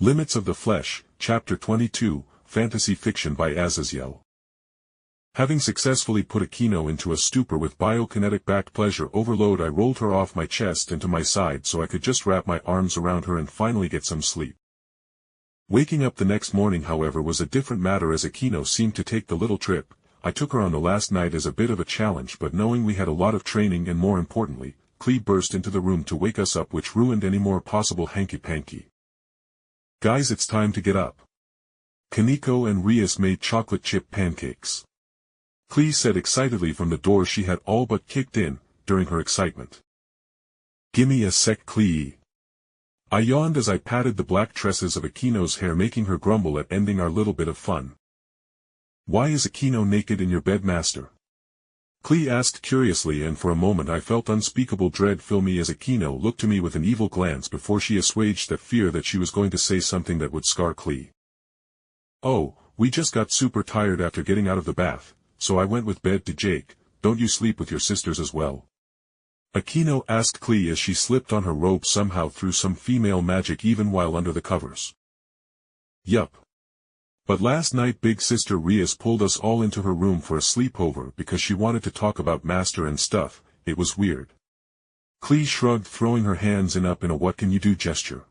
Limits of the Flesh, Chapter 22, Fantasy Fiction by Azazyel. Having successfully put Akeno into a stupor with biokinetic-backed pleasure overload, I rolled her off my chest and to my side so I could just wrap my arms around her and finally get some sleep. Waking up the next morning, however, was a different matter as Akeno seemed to take the little trip I took her on the last night as a bit of a challenge, but knowing we had a lot of training and more importantly, Klee burst into the room to wake us up, which ruined any more possible hanky-panky. Guys, it's time to get up. Kaneko and Rias made chocolate chip pancakes. Klee said excitedly from the door she had all but kicked in, during her excitement. Gimme a sec, Klee. I yawned as I patted the black tresses of Akeno's hair, making her grumble at ending our little bit of fun. Why is Akeno naked in your bed, master? Klee asked curiously, and for a moment I felt unspeakable dread fill me as Akeno looked to me with an evil glance before she assuaged that fear that she was going to say something that would scar Klee. Oh, we just got super tired after getting out of the bath, so I went with bed to Jake. Don't you sleep with your sisters as well? Akeno asked Klee as she slipped on her robe somehow through some female magic even while under the covers. Yup. But last night big sister Rias pulled us all into her room for a sleepover because she wanted to talk about master and stuff. It was weird. Klee shrugged, throwing her hands up in a what can you do gesture.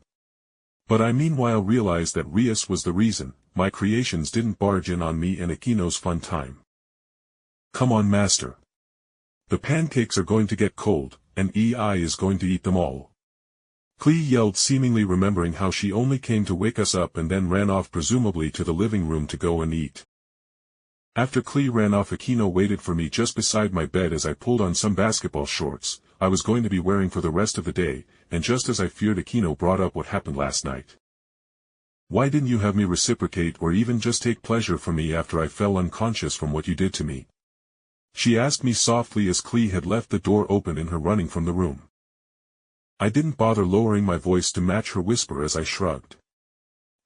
But I meanwhile realized that Rias was the reason my creations didn't barge in on me and Akeno's fun time. Come on, master. The pancakes are going to get cold, and EI is going to eat them all. Klee yelled, seemingly remembering how she only came to wake us up and then ran off presumably to the living room to go and eat. After Klee ran off, Akeno waited for me just beside my bed as I pulled on some basketball shorts I was going to be wearing for the rest of the day, and just as I feared, Akeno brought up what happened last night. Why didn't you have me reciprocate or even just take pleasure from me after I fell unconscious from what you did to me? She asked me softly as Klee had left the door open in her running from the room. I didn't bother lowering my voice to match her whisper as I shrugged.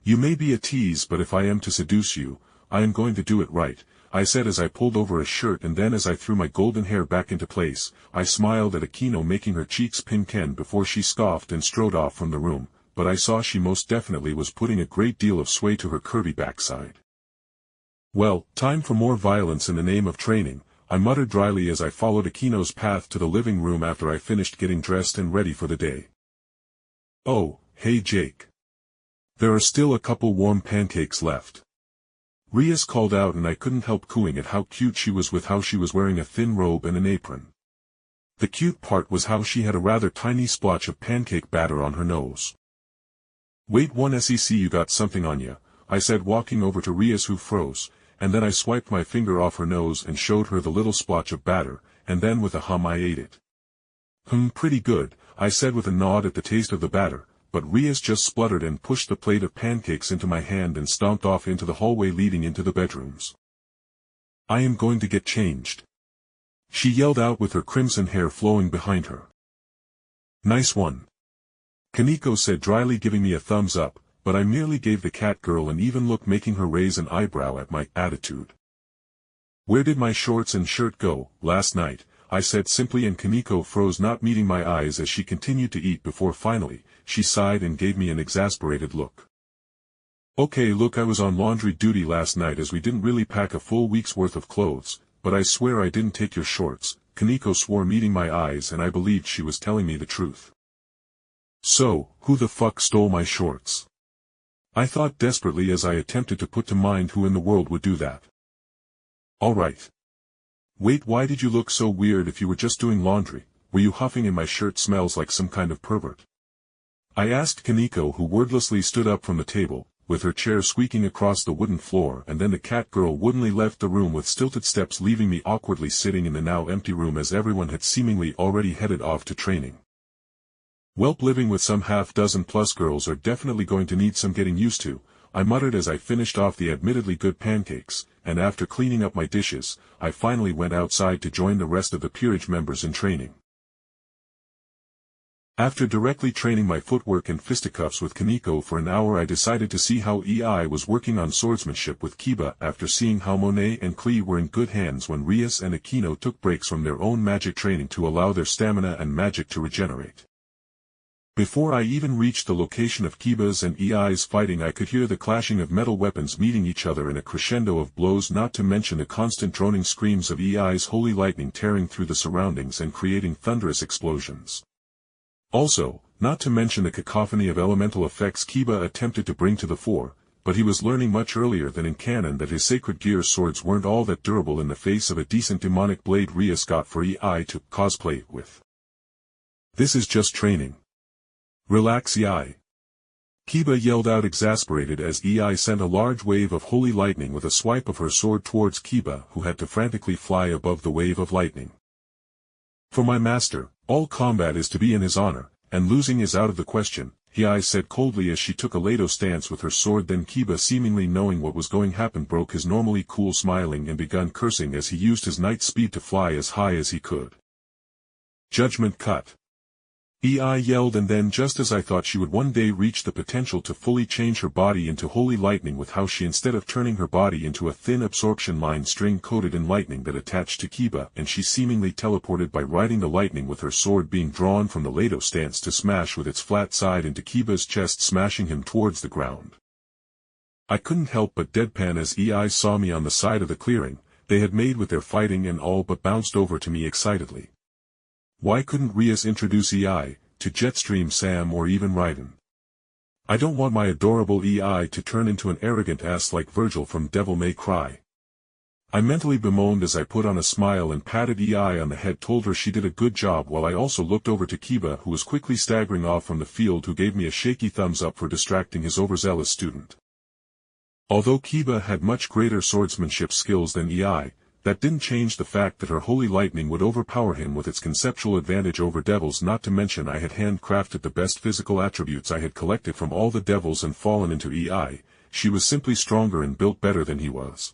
You may be a tease, but if I am to seduce you, I am going to do it right, I said as I pulled over a shirt, and then as I threw my golden hair back into place, I smiled at Akeno, making her cheeks pink before she scoffed and strode off from the room, but I saw she most definitely was putting a great deal of sway to her curvy backside. Well, time for more violence in the name of training, I muttered dryly as I followed Akeno's path to the living room after I finished getting dressed and ready for the day. Oh, hey Jake. There are still a couple warm pancakes left. Rias called out, and I couldn't help cooing at how cute she was with how she was wearing a thin robe and an apron. The cute part was how she had a rather tiny splotch of pancake batter on her nose. Wait one sec, you got something on ya, I said, walking over to Rias, who froze, and then I swiped my finger off her nose and showed her the little splotch of batter, and then with a hum I ate it. Pretty good, I said with a nod at the taste of the batter, but Rias just spluttered and pushed the plate of pancakes into my hand and stomped off into the hallway leading into the bedrooms. I am going to get changed. She yelled out with her crimson hair flowing behind her. Nice one. Kaneko said dryly, giving me a thumbs up, but I merely gave the cat girl an even look, making her raise an eyebrow at my attitude. Where did my shorts and shirt go last night? I said simply, and Kaneko froze, not meeting my eyes as she continued to eat before finally, she sighed and gave me an exasperated look. Okay, look, I was on laundry duty last night as we didn't really pack a full week's worth of clothes, but I swear I didn't take your shorts, Kaneko swore, meeting my eyes, and I believed she was telling me the truth. So, who the fuck stole my shorts? I thought desperately as I attempted to put to mind who in the world would do that. Alright. Wait, why did you look so weird if you were just doing laundry? Were you huffing and my shirt smells like some kind of pervert? I asked Kaneko, who wordlessly stood up from the table, with her chair squeaking across the wooden floor, and then the cat girl woodenly left the room with stilted steps, leaving me awkwardly sitting in the now empty room as everyone had seemingly already headed off to training. Welp, living with some half-dozen plus girls are definitely going to need some getting used to, I muttered as I finished off the admittedly good pancakes, and after cleaning up my dishes, I finally went outside to join the rest of the peerage members in training. After directly training my footwork and fisticuffs with Kaneko for an hour, I decided to see how EI was working on swordsmanship with Kiba after seeing how Monet and Klee were in good hands when Rias and Akeno took breaks from their own magic training to allow their stamina and magic to regenerate. Before I even reached the location of Kiba's and EI's fighting, I could hear the clashing of metal weapons meeting each other in a crescendo of blows, not to mention the constant droning screams of EI's holy lightning tearing through the surroundings and creating thunderous explosions. Also, not to mention the cacophony of elemental effects Kiba attempted to bring to the fore, but he was learning much earlier than in canon that his sacred gear swords weren't all that durable in the face of a decent demonic blade Rias got for EI to cosplay with. This is just training. Relax, EI. Kiba yelled out, exasperated, as EI sent a large wave of holy lightning with a swipe of her sword towards Kiba, who had to frantically fly above the wave of lightning. For my master, all combat is to be in his honor, and losing is out of the question, EI said coldly as she took a Lado stance with her sword. Then Kiba, seemingly knowing what was going to happen, broke his normally cool smiling and began cursing as he used his night speed to fly as high as he could. Judgment cut. EI yelled, and then, just as I thought she would one day reach the potential to fully change her body into holy lightning, with how she, instead of turning her body into a thin absorption line string coated in lightning that attached to Kiba, and she seemingly teleported by riding the lightning with her sword being drawn from the Lado stance to smash with its flat side into Kiba's chest, smashing him towards the ground. I couldn't help but deadpan as EI saw me on the side of the clearing they had made with their fighting and all, but bounced over to me excitedly. Why couldn't Rias introduce EI to Jetstream Sam or even Raiden? I don't want my adorable EI to turn into an arrogant ass like Virgil from Devil May Cry. I mentally bemoaned as I put on a smile and patted EI on the head, told her she did a good job, while I also looked over to Kiba, who was quickly staggering off from the field, who gave me a shaky thumbs up for distracting his overzealous student. Although Kiba had much greater swordsmanship skills than EI, that didn't change the fact that her holy lightning would overpower him with its conceptual advantage over devils, not to mention I had handcrafted the best physical attributes I had collected from all the devils and fallen into EI. She was simply stronger and built better than he was.